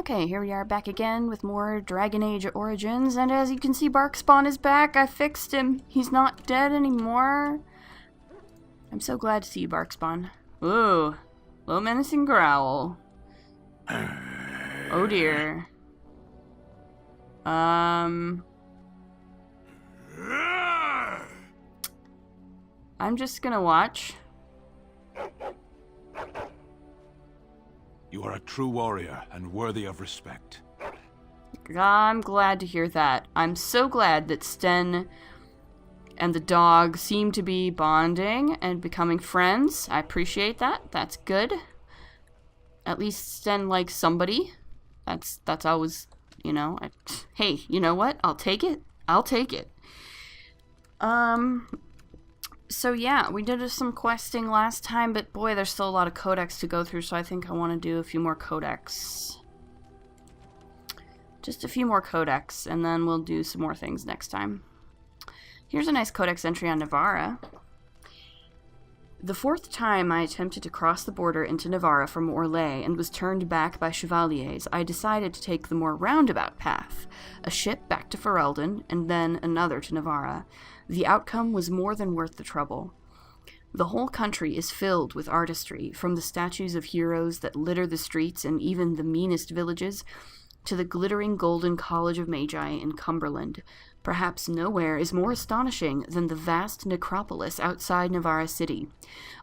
Okay, here we are back again with more Dragon Age Origins, and as you can see, Barkspawn is back. I fixed him. He's not dead anymore. I'm so glad to see you, Barkspawn. Ooh, low menacing growl. Oh dear. I'm just gonna watch. You are a true warrior and worthy of respect. I'm glad to hear that. I'm so glad that Sten and the dog seem to be bonding and becoming friends. I appreciate that. That's good. At least Sten likes somebody. That's always, you know. Hey, you know what? I'll take it. I'll take it. So yeah, we did some questing last time, but boy, there's still a lot of Codex to go through, so I think I want to do a few more Codex. Just a few more Codex, and then we'll do some more things next time. Here's a nice Codex entry on Navarra. The fourth time I attempted to cross the border into Navarra from Orlais and was turned back by chevaliers, I decided to take the more roundabout path, a ship back to Fereldan, and then another to Navarra. The outcome was more than worth the trouble. The whole country is filled with artistry, from the statues of heroes that litter the streets and even the meanest villages, to the glittering golden College of Magi in Cumberland. Perhaps nowhere is more astonishing than the vast necropolis outside Navarra city.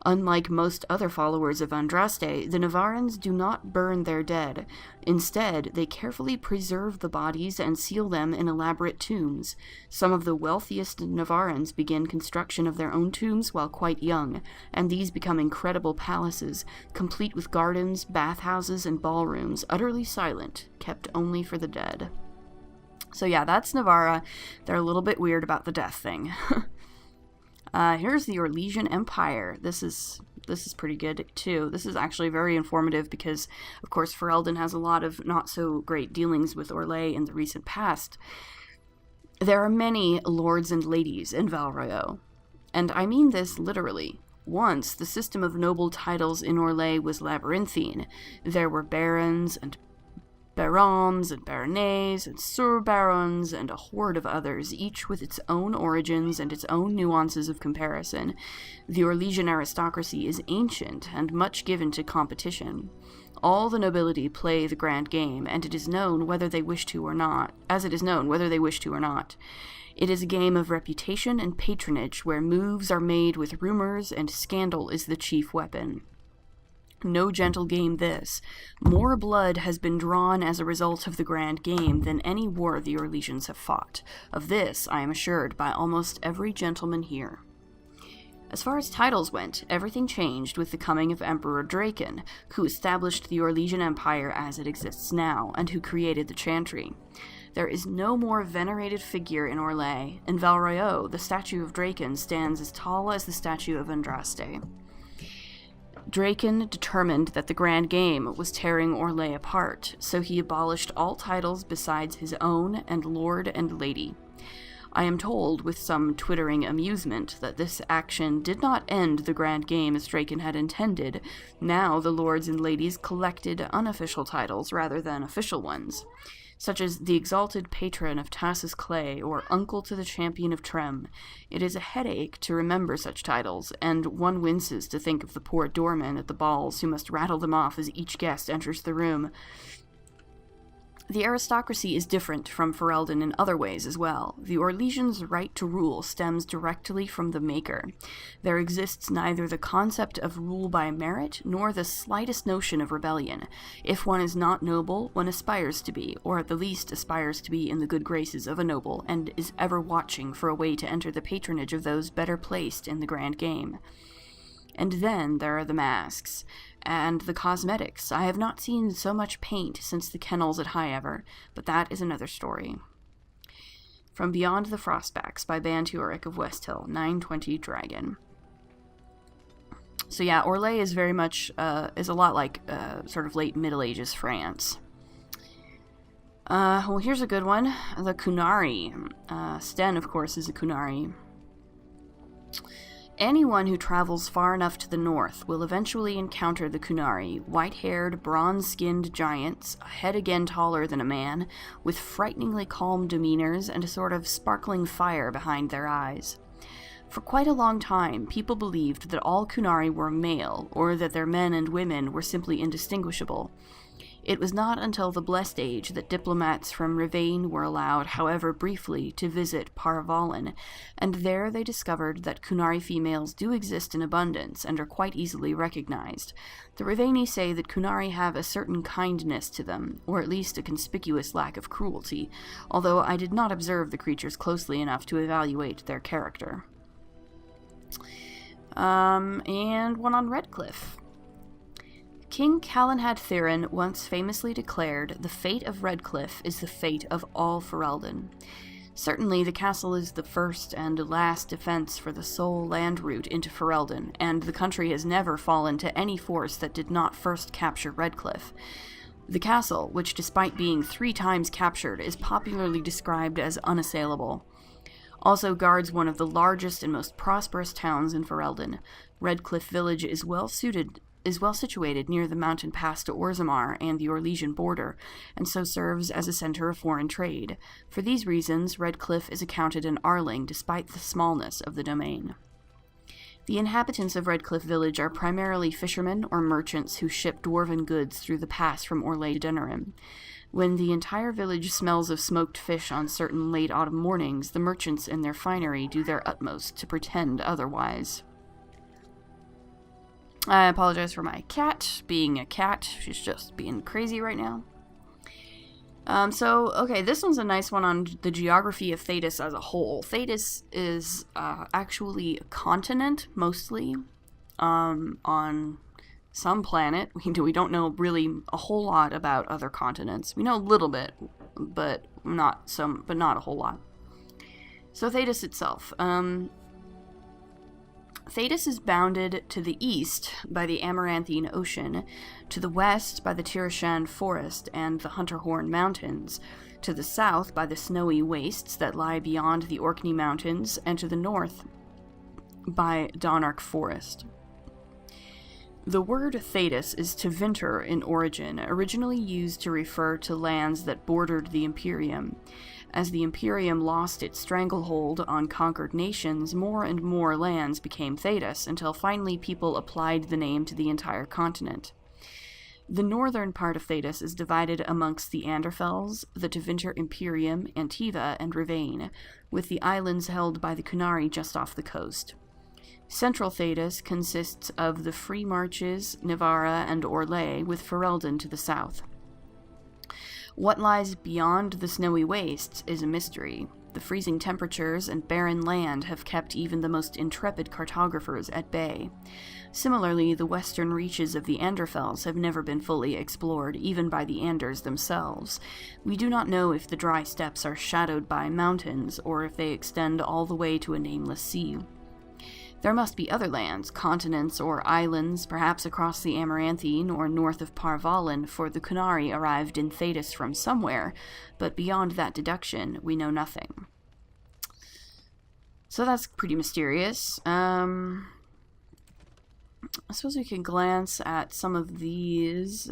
Unlike most other followers of Andraste, the Navarrans do not burn their dead. Instead, they carefully preserve the bodies and seal them in elaborate tombs. Some of the wealthiest Navarrans begin construction of their own tombs while quite young, and these become incredible palaces, complete with gardens, bathhouses, and ballrooms, utterly silent, kept only for the dead. So yeah, that's Navarra. They're a little bit weird about the death thing. Here's the Orlesian Empire. This is pretty good too. This is actually very informative because, of course, Fereldan has a lot of not so great dealings with Orlais in the recent past. There are many lords and ladies in Val Royeaux, and I mean this literally. Once, the system of noble titles in Orlais was labyrinthine. There were barons and barons and baronets and surbarons and a horde of others, each with its own origins and its own nuances of comparison. The Orlesian aristocracy is ancient and much given to competition. All the nobility play the grand game, and it is known whether they wish to or not, as it is known whether they wish to or not. It is a game of reputation and patronage, where moves are made with rumors and scandal is the chief weapon. No gentle game this. More blood has been drawn as a result of the grand game than any war the Orlesians have fought. Of this I am assured by almost every gentleman here. As far as titles went, everything changed with the coming of Emperor Draken, who established the Orlesian Empire as it exists now, and who created the Chantry. There is no more venerated figure in Orlais. In Val Royeaux, the statue of Draken stands as tall as the statue of Andraste. Draken determined that the Grand Game was tearing Orlais apart, so he abolished all titles besides his own and Lord and Lady. I am told, with some twittering amusement, that this action did not end the Grand Game as Draken had intended. Now the Lords and Ladies collected unofficial titles rather than official ones, such as the Exalted Patron of Tassus Clay or Uncle to the Champion of Trem. It is a headache to remember such titles, and one winces to think of the poor doormen at the balls who must rattle them off as each guest enters the room. The aristocracy is different from Fereldan in other ways as well. The Orlesians' right to rule stems directly from the Maker. There exists neither the concept of rule by merit, nor the slightest notion of rebellion. If one is not noble, one aspires to be, or at the least aspires to be in the good graces of a noble, and is ever watching for a way to enter the patronage of those better placed in the grand game. And then there are the masks. And the cosmetics. I have not seen so much paint since the kennels at High Ever, but that is another story. From Beyond the Frostbacks by Banturik of Westhill, 920 Dragon. So yeah, Orlais is very much, is a lot like sort of late Middle Ages France. Well, here's a good one. The Kunari. Sten, of course, is a Kunari. Anyone who travels far enough to the north will eventually encounter the Kunari, white-haired, bronze-skinned giants, a head again taller than a man, with frighteningly calm demeanors and a sort of sparkling fire behind their eyes. For quite a long time, people believed that all Kunari were male, or that their men and women were simply indistinguishable. It was not until the Blessed Age that diplomats from Rivain were allowed, however briefly, to visit Parvalan, and there they discovered that Kunari females do exist in abundance and are quite easily recognized. The Rivaini say that Kunari have a certain kindness to them, or at least a conspicuous lack of cruelty, although I did not observe the creatures closely enough to evaluate their character. And one on Redcliffe. King Calenhad Theron once famously declared, "The fate of Redcliffe is the fate of all Fereldan." Certainly, the castle is the first and last defense for the sole land route into Fereldan, and the country has never fallen to any force that did not first capture Redcliffe. The castle, which despite being 3 times captured, is popularly described as unassailable, also guards one of the largest and most prosperous towns in Fereldan. Redcliffe village is well situated near the mountain pass to Orzammar and the Orlesian border, and so serves as a center of foreign trade. For these reasons, Redcliffe is accounted an Arling despite the smallness of the domain. The inhabitants of Redcliffe village are primarily fishermen or merchants who ship dwarven goods through the pass from Orlais to Denerim. When the entire village smells of smoked fish on certain late autumn mornings, the merchants in their finery do their utmost to pretend otherwise. I apologize for my cat being a cat. She's just being crazy right now. Okay, this one's a nice one on the geography of Thedas as a whole. Thedas is actually a continent, mostly, on some planet. We don't know really a whole lot about other continents. We know a little bit, but not a whole lot. So Thedas itself. Thedas is bounded to the east by the Amaranthine Ocean, to the west by the Tirishan Forest and the Hunterhorn Mountains, to the south by the snowy wastes that lie beyond the Orkney Mountains, and to the north by Donarch Forest. The word Thedas is Tevinter in origin, originally used to refer to lands that bordered the Imperium. As the Imperium lost its stranglehold on conquered nations, more and more lands became Thedas, until finally people applied the name to the entire continent. The northern part of Thedas is divided amongst the Anderfels, the Tevinter Imperium, Antiva, and Rivain, with the islands held by the Kunari just off the coast. Central Thedas consists of the Free Marches, Nivara, and Orlais, with Fereldan to the south. What lies beyond the snowy wastes is a mystery. The freezing temperatures and barren land have kept even the most intrepid cartographers at bay. Similarly, the western reaches of the Anderfels have never been fully explored, even by the Anders themselves. We do not know if the dry steppes are shadowed by mountains, or if they extend all the way to a nameless sea. There must be other lands, continents, or islands, perhaps across the Amaranthine or north of Parvalan, for the Kunari arrived in Thedas from somewhere, but beyond that deduction, we know nothing. So that's pretty mysterious. I suppose we can glance at some of these.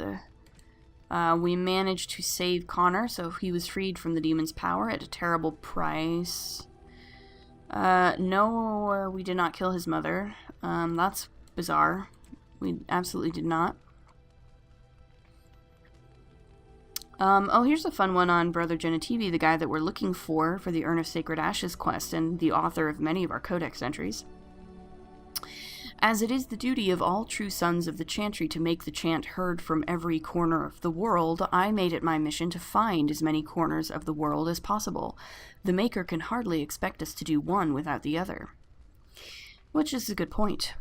We managed to save Connor, so he was freed from the demon's power at a terrible price. No, we did not kill his mother. That's bizarre. We absolutely did not. Here's a fun one on Brother Genitivi, the guy that we're looking for the Urn of Sacred Ashes quest, and the author of many of our Codex entries. As it is the duty of all true sons of the Chantry to make the chant heard from every corner of the world, I made it my mission to find as many corners of the world as possible. The Maker can hardly expect us to do one without the other. Which is a good point.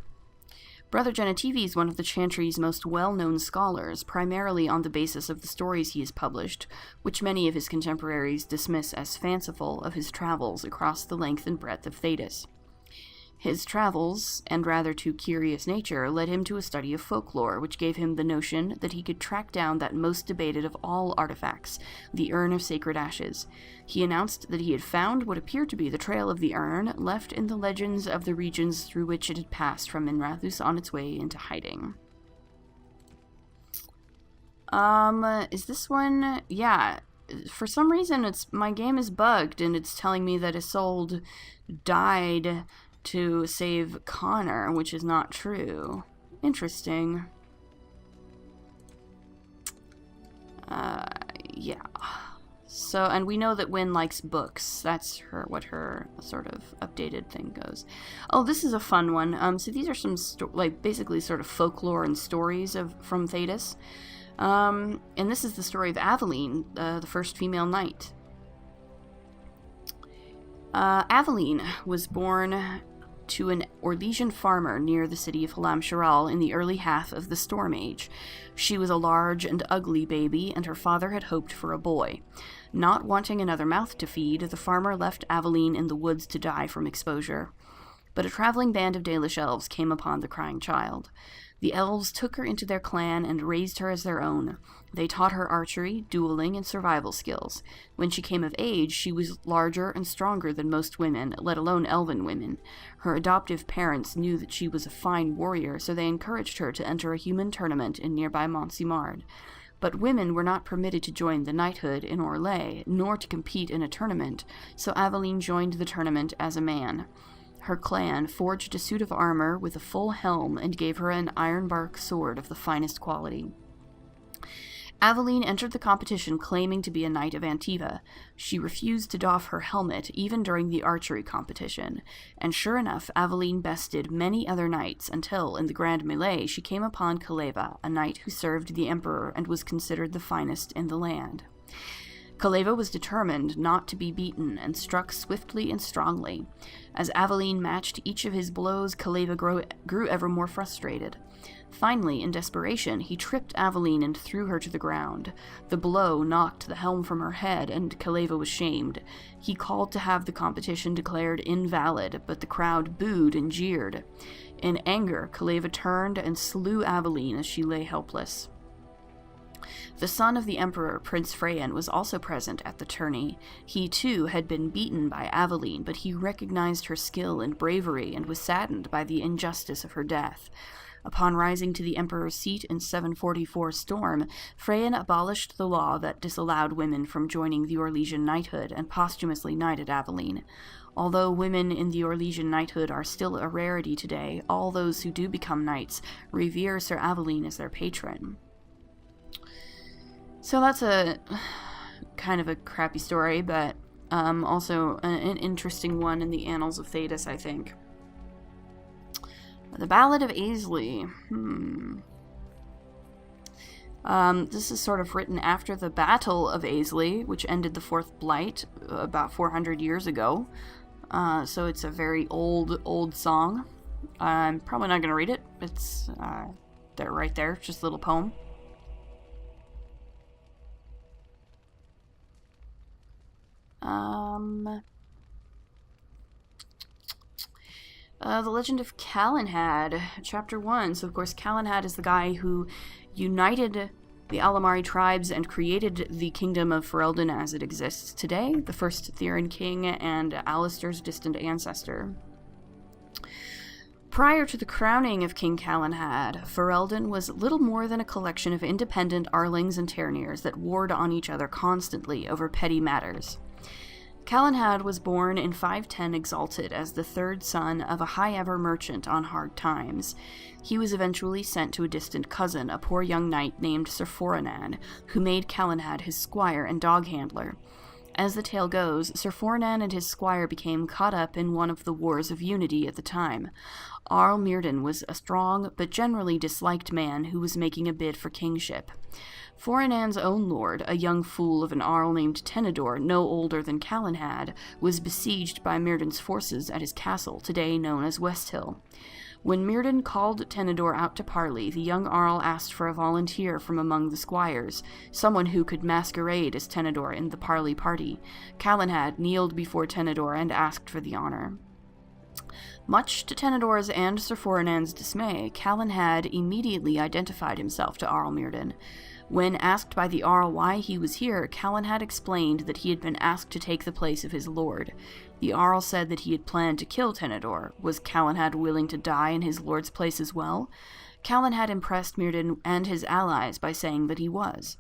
Brother Genitivi is one of the Chantry's most well-known scholars, primarily on the basis of the stories he has published, which many of his contemporaries dismiss as fanciful, of his travels across the length and breadth of Thedas. His travels, and rather too curious nature, led him to a study of folklore, which gave him the notion that he could track down that most debated of all artifacts, the Urn of Sacred Ashes. He announced that he had found what appeared to be the trail of the urn, left in the legends of the regions through which it had passed from Minrathous on its way into hiding. Is this one? Yeah. For some reason, my game is bugged, and it's telling me that Isolde died to save Connor, which is not true. Interesting. Yeah. So, and we know that Wynne likes books. That's what her sort of updated thing goes. Oh, this is a fun one. So these are some, basically sort of folklore and stories from Thedas. And this is the story of Aveline, the first female knight. Aveline was born to an Orlesian farmer near the city of Halam Sharal in the early half of the Storm Age. She was a large and ugly baby, and her father had hoped for a boy. Not wanting another mouth to feed, the farmer left Aveline in the woods to die from exposure. But a traveling band of Dalish elves came upon the crying child. The elves took her into their clan and raised her as their own. They taught her archery, dueling, and survival skills. When she came of age, she was larger and stronger than most women, let alone elven women. Her adoptive parents knew that she was a fine warrior, so they encouraged her to enter a human tournament in nearby Montsimard. But women were not permitted to join the knighthood in Orlais, nor to compete in a tournament, so Aveline joined the tournament as a man. Her clan forged a suit of armor with a full helm and gave her an ironbark sword of the finest quality. Aveline entered the competition claiming to be a knight of Antiva. She refused to doff her helmet even during the archery competition, and sure enough, Aveline bested many other knights until, in the grand melee, she came upon Kaleva, a knight who served the emperor and was considered the finest in the land. Kaleva was determined not to be beaten and struck swiftly and strongly. As Aveline matched each of his blows, Kaleva grew ever more frustrated. Finally, in desperation, he tripped Aveline and threw her to the ground. The blow knocked the helm from her head, and Kaleva was shamed. He called to have the competition declared invalid, but the crowd booed and jeered. In anger, Kaleva turned and slew Aveline as she lay helpless. The son of the emperor, Prince Freyan, was also present at the tourney. He, too, had been beaten by Aveline, but he recognized her skill and bravery and was saddened by the injustice of her death. Upon rising to the emperor's seat in 744 Storm, Freyan abolished the law that disallowed women from joining the Orlesian knighthood and posthumously knighted Aveline. Although women in the Orlesian knighthood are still a rarity today, all those who do become knights revere Sir Aveline as their patron. So that's a kind of a crappy story, but also an interesting one in the annals of Thedas, I think. The Ballad of Aisley. This is sort of written after the Battle of Aisley, which ended the Fourth Blight about 400 years ago. So it's a very old song. I'm probably not going to read it. It's there, right there, just a little poem. The Legend of Calenhad, Chapter 1. So, of course, Calenhad is the guy who united the Alamari tribes and created the kingdom of Fereldan as it exists today, the first Theran king and Alistair's distant ancestor. Prior to the crowning of King Calenhad, Fereldan was little more than a collection of independent Arlings and Terniers that warred on each other constantly over petty matters. Calenhad was born in 510 Exalted as the third son of a high-ever merchant on hard times. He was eventually sent to a distant cousin, a poor young knight named Sir Fereldan, who made Calenhad his squire and dog handler. As the tale goes, Sir Fereldan and his squire became caught up in one of the Wars of Unity at the time. Arl Mirden was a strong but generally disliked man who was making a bid for kingship. Fereldan's own lord, a young fool of an Arl named Tenedor, no older than Calenhad, was besieged by Mirden's forces at his castle, today known as Westhill. When Mirden called Tenedor out to parley, the young Arl asked for a volunteer from among the squires, someone who could masquerade as Tenedor in the parley party. Calenhad kneeled before Tenedor and asked for the honor. Much to Tenedor's and Sir Foranan's dismay, Calenhad immediately identified himself to Arl Mirden. When asked by the Arl why he was here, Calenhad explained that he had been asked to take the place of his lord. The Arl said that he had planned to kill Tenedor. Was Calenhad willing to die in his lord's place as well? Calenhad impressed Mirden and his allies by saying that he was.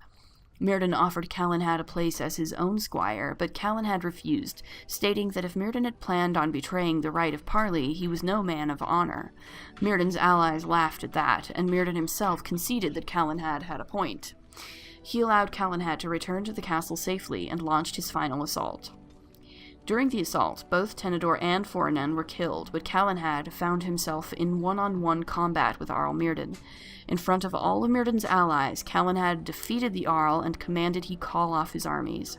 Mirden offered Calenhad a place as his own squire, but Calenhad refused, stating that if Mirden had planned on betraying the right of parley, he was no man of honor. Mirden's allies laughed at that, and Mirden himself conceded that Calenhad had a point. He allowed Calenhad to return to the castle safely and launched his final assault. During the assault, both Tenedor and Foranan were killed, but Calenhad found himself in one-on-one combat with Arl Mirden. In front of all of Mirden's allies, Calenhad defeated the Arl and commanded he call off his armies.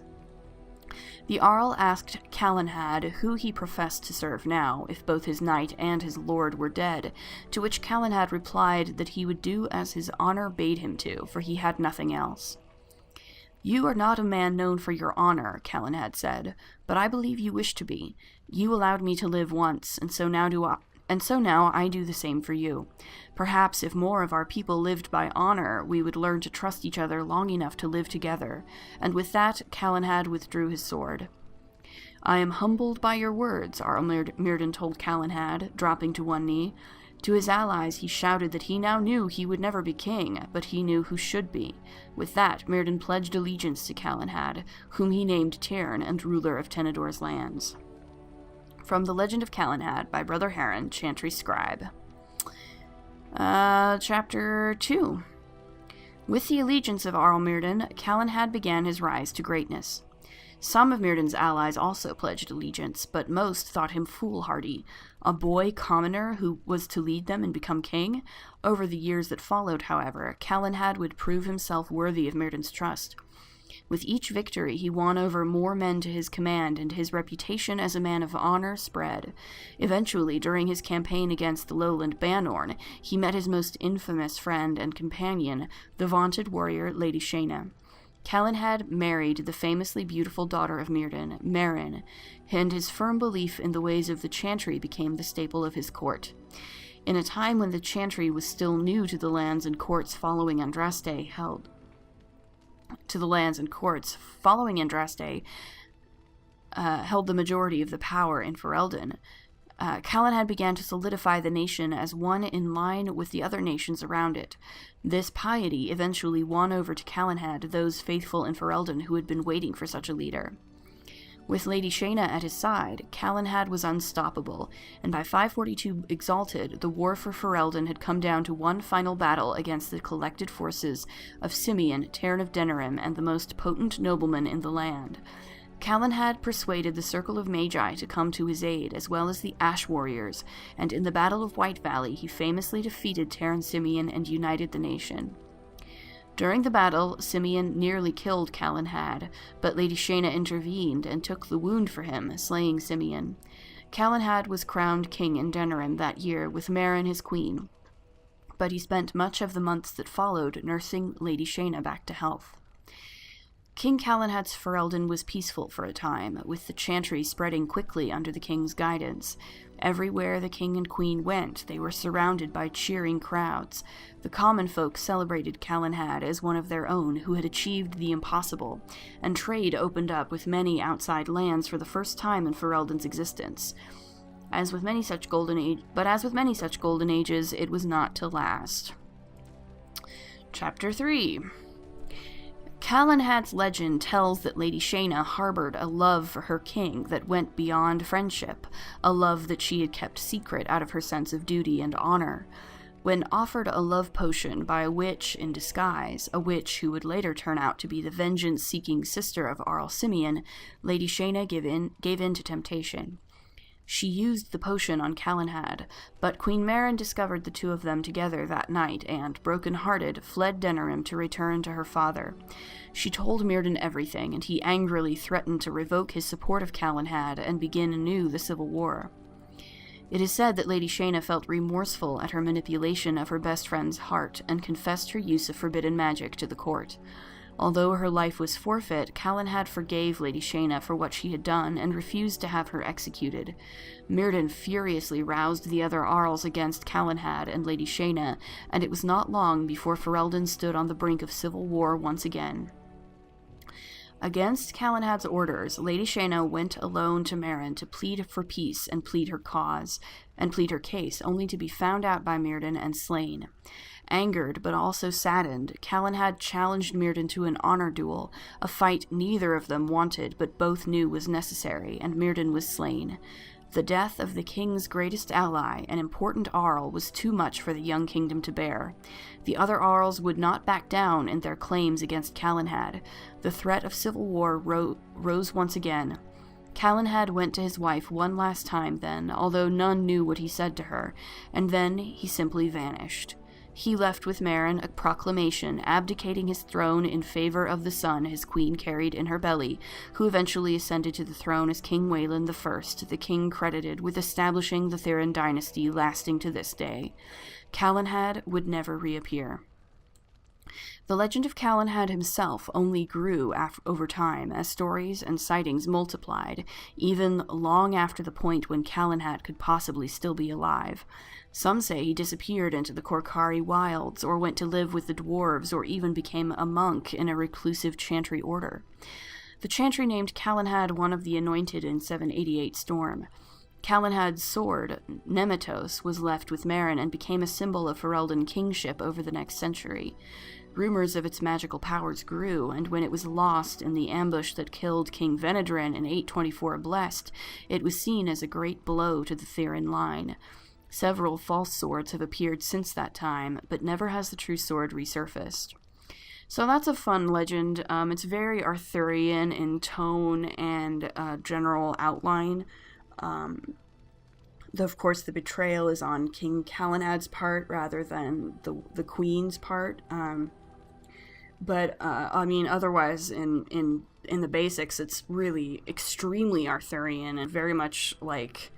The Arl asked Calenhad who he professed to serve now, if both his knight and his lord were dead, to which Calenhad replied that he would do as his honor bade him to, for he had nothing else. "You are not a man known for your honor," Calenhad said, "but I believe you wish to be. You allowed me to live once, and so now I do the same for you. Perhaps if more of our people lived by honor, we would learn to trust each other long enough to live together." And with that, Calenhad withdrew his sword. "I am humbled by your words," Arl Mirden told Calenhad, dropping to one knee. To his allies he shouted that he now knew he would never be king, but he knew who should be. With that, Mirden pledged allegiance to Calenhad, whom he named Tyrn and ruler of Tenedor's lands. From The Legend of Calenhad by Brother Heron, Chantry Scribe. Chapter 2. With the allegiance of Arl Mirden, Calenhad began his rise to greatness. Some of Mirden's allies also pledged allegiance, but most thought him foolhardy. A boy commoner who was to lead them and become king? Over the years that followed, however, Calenhad would prove himself worthy of Mirden's trust. With each victory, he won over more men to his command, and his reputation as a man of honor spread. Eventually, during his campaign against the lowland Banorn, he met his most infamous friend and companion, the vaunted warrior Lady Shayna. Calenhad married the famously beautiful daughter of Mirden, Meryn, and his firm belief in the ways of the Chantry became the staple of his court. In a time when the Chantry was still new to the lands and courts following Andraste held the majority of the power in Fereldan, Calenhad began to solidify the nation as one in line with the other nations around it. This piety eventually won over to Calenhad those faithful in Fereldan who had been waiting for such a leader. With Lady Shayna at his side, Calenhad was unstoppable, and by 542 Exalted, the war for Fereldan had come down to one final battle against the collected forces of Simeon, Tyrn of Denerim, and the most potent nobleman in the land. Calenhad persuaded the Circle of Magi to come to his aid, as well as the Ash Warriors, and in the Battle of White Valley he famously defeated Tyrn Simeon and united the nation. During the battle, Simeon nearly killed Calenhad, but Lady Shayna intervened and took the wound for him, slaying Simeon. Calenhad was crowned king in Denerim that year, with Meryn his queen, but he spent much of the months that followed nursing Lady Shayna back to health. King Calenhad's Fereldan was peaceful for a time, with the Chantry spreading quickly under the king's guidance. Everywhere the king and queen went, they were surrounded by cheering crowds. The common folk celebrated Calenhad as one of their own who had achieved the impossible, and trade opened up with many outside lands for the first time in Fereldan's existence. As with many such golden ages, it was not to last. Chapter 3. Calenhad's legend tells that Lady Shayna harbored a love for her king that went beyond friendship, a love that she had kept secret out of her sense of duty and honor. When offered a love potion by a witch in disguise, a witch who would later turn out to be the vengeance-seeking sister of Arl Simeon, Lady Shayna gave in to temptation. She used the potion on Calenhad, but Queen Meryn discovered the two of them together that night and, broken-hearted, fled Denerim to return to her father. She told Mirden everything, and he angrily threatened to revoke his support of Calenhad and begin anew the civil war. It is said that Lady Shayna felt remorseful at her manipulation of her best friend's heart and confessed her use of forbidden magic to the court. Although her life was forfeit, Calenhad forgave Lady Shayna for what she had done and refused to have her executed. Myrddin furiously roused the other Arls against Calenhad and Lady Shayna, and it was not long before Fereldan stood on the brink of civil war once again. Against Calenhad's orders, Lady Shayna went alone to Meryn to plead for peace and plead her case, only to be found out by Myrddin and slain. Angered, but also saddened, Calenhad challenged Myrddin to an honor duel, a fight neither of them wanted but both knew was necessary, and Myrddin was slain. The death of the king's greatest ally, an important Arl, was too much for the young kingdom to bear. The other Arls would not back down in their claims against Calenhad. The threat of civil war rose once again. Calenhad went to his wife one last time then, although none knew what he said to her, and then he simply vanished. He left with Meryn a proclamation abdicating his throne in favor of the son his queen carried in her belly, who eventually ascended to the throne as King Wayland I, the king credited with establishing the Therin dynasty lasting to this day. Calenhad would never reappear. The legend of Calenhad himself only grew over time as stories and sightings multiplied, even long after the point when Calenhad could possibly still be alive. Some say he disappeared into the Korcari wilds, or went to live with the dwarves, or even became a monk in a reclusive chantry order. The chantry named Calenhad one of the Anointed in 788 Storm. Calenhad's sword, Nemetos, was left with Meryn and became a symbol of Fereldan kingship over the next century. Rumors of its magical powers grew, and when it was lost in the ambush that killed King Venedrin in 824 Blessed, it was seen as a great blow to the Therin line. Several false swords have appeared since that time, but never has the true sword resurfaced. So that's a fun legend. It's very Arthurian in tone and general outline. Of course, the betrayal is on King Calenhad's part rather than the Queen's part. But otherwise, in the basics, it's really extremely Arthurian and very much like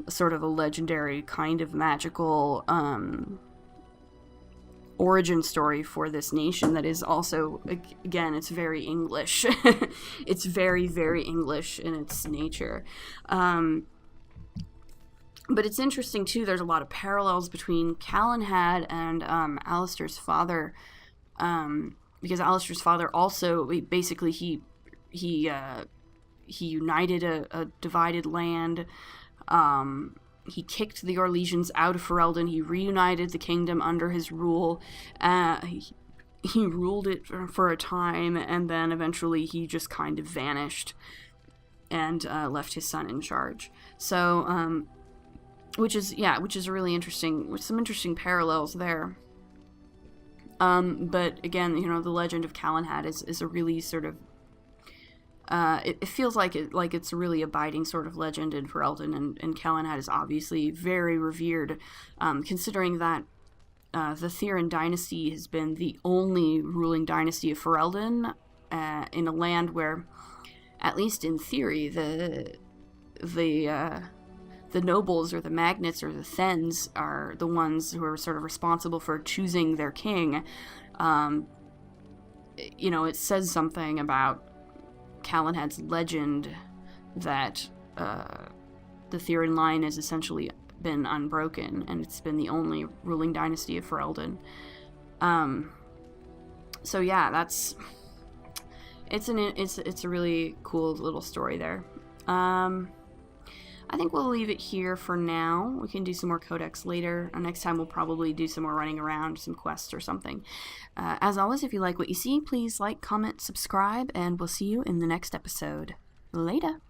sort of a legendary kind of magical origin story for this nation that is also, again, it's very English. It's very, very English in its nature. But it's interesting, too, there's a lot of parallels between Calenhad and Alistair's father, because Alistair's father also, basically, he united a divided land. He kicked the Orlesians out of Fereldan. He reunited the kingdom under his rule. He ruled it for a time, and then eventually he just kind of vanished and left his son in charge. So, which is really interesting, with some interesting parallels there. But again, the legend of Calenhad is a really sort of it feels like it's a really abiding sort of legend in Fereldan, and Calenhad is obviously very revered, considering that the Therin dynasty has been the only ruling dynasty of Fereldan in a land where, at least in theory, the nobles or the magnates or the thens are the ones who are sort of responsible for choosing their king. It says something about Calenhad's legend that the Therin line has essentially been unbroken, and it's been the only ruling dynasty of Fereldan. So yeah, it's a really cool little story there. I think we'll leave it here for now. We can do some more Codex later. Next time we'll probably do some more running around, some quests or something. As always, if you like what you see, please like, comment, subscribe, and we'll see you in the next episode. Later!